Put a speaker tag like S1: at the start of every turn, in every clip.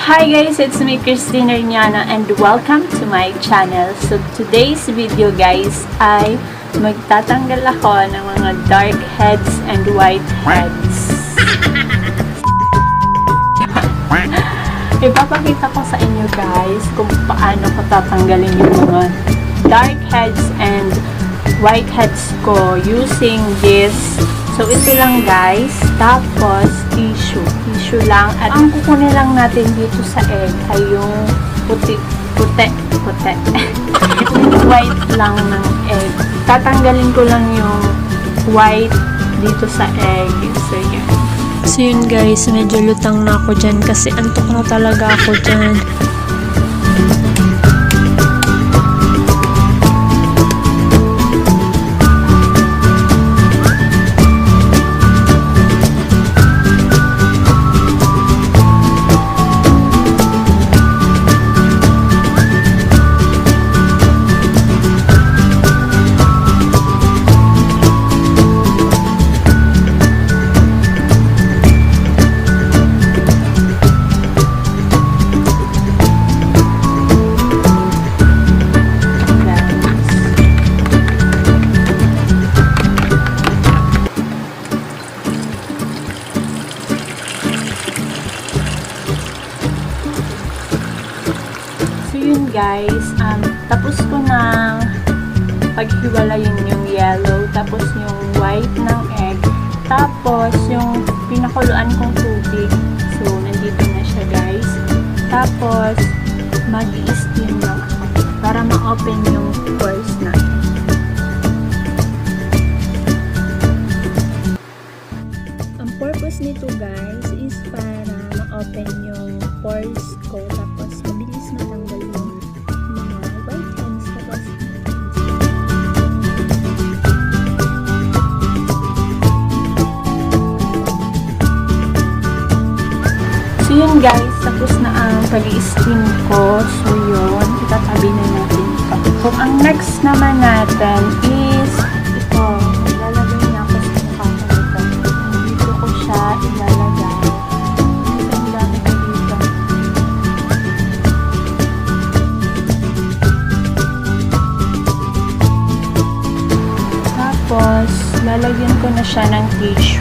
S1: Hi guys, it's me Christine Rignana and welcome to my channel. So today's video guys ay magtatanggal ako ng mga dark heads and white heads. Ipapakita ko sa inyo guys kung paano ko tatanggalin yung mga dark heads and white heads ko using this. So, ito lang guys. Tapos, tissue lang. At ang kukunin lang natin dito sa egg ay yung puti. White lang ng egg. Tatanggalin ko lang yung white dito sa egg. So, yun.
S2: So, yun guys. Medyo lutang na ako dyan kasi antok na talaga ako dyan.
S1: Guys, tapos ko na paghiwalayin yung yellow, tapos yung white ng egg, tapos yung pinakuluan kong tubig. So, nandito na siya guys. Tapos, mag-i-steam lang ako para ma-open yung pores na. Ang purpose nito guys is para ma-open yung pores ko, tapos mabilis matanggal yung yun guys, tapos na ang pag-i-steam ko. So yun, itatabi na natin ito. So ang next naman natin is ito. Ilalagay niya ako sa mukha ko dito. Dito ko siya ilalagay. Kasi ang dami ko dito. Tapos, lalagyan ko na siya ng tissue.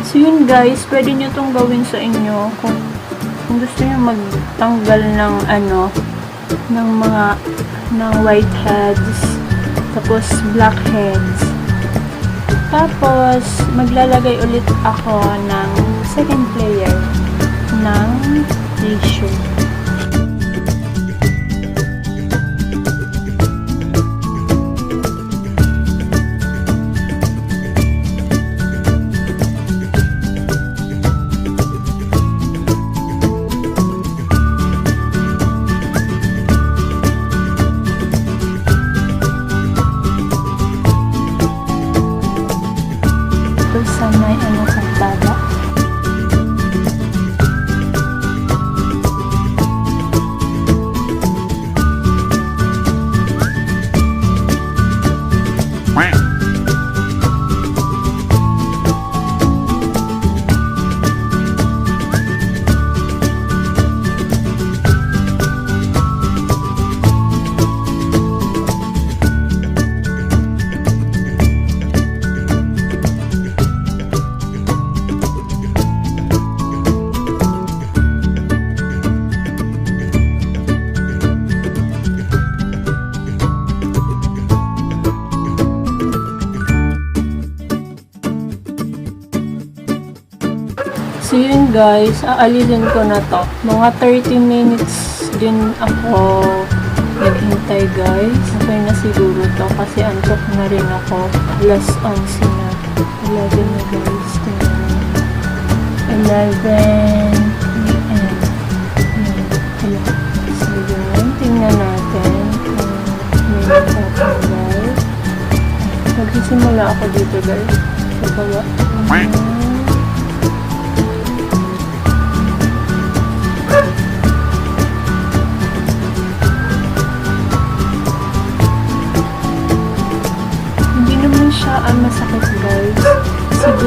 S1: So yun guys, pwede nyo itong gawin sa inyo kung gusto nyo magtanggal ng ng white heads, tapos black heads. Tapos maglalagay ulit ako ng second layer ng tissue. Sa may kalsada. So yun guys, aalisin ko na to. Mga 30 minutes din ako naghintay guys. Okay na siguro to kasi antok na rin ako. Alas 11 na. 11 na guys. 11 p.m. So yun, tingnan natin kung may natapagay. Magsisimula ako dito guys. Sa baba.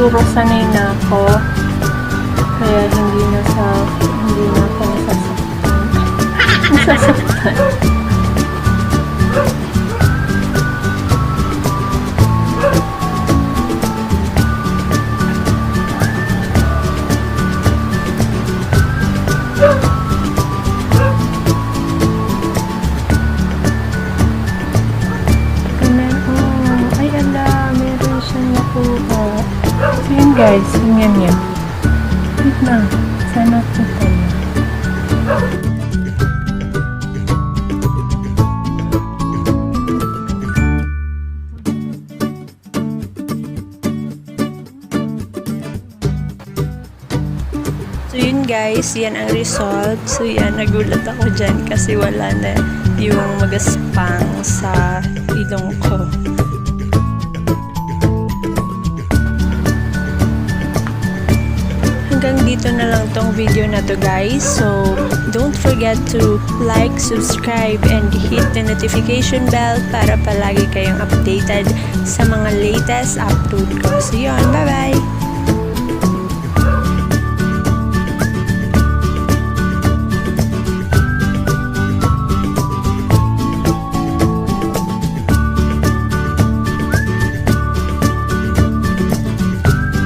S1: siguro sanay na ako. Kaya hindi na ako nasasaktan. Ay, ala, meron siyang nakuha. So, yun guys, tingnan niya. Wait na, sana kita niya.
S2: So yun guys, yan ang result. So yan, nagulat ako dyan kasi wala na yung magaspang sa ilong ko. Hanggang dito na lang tong video na to guys. So don't forget to like, subscribe, and hit the notification bell para palagi kayong updated sa mga latest upload ko. So yun, bye bye!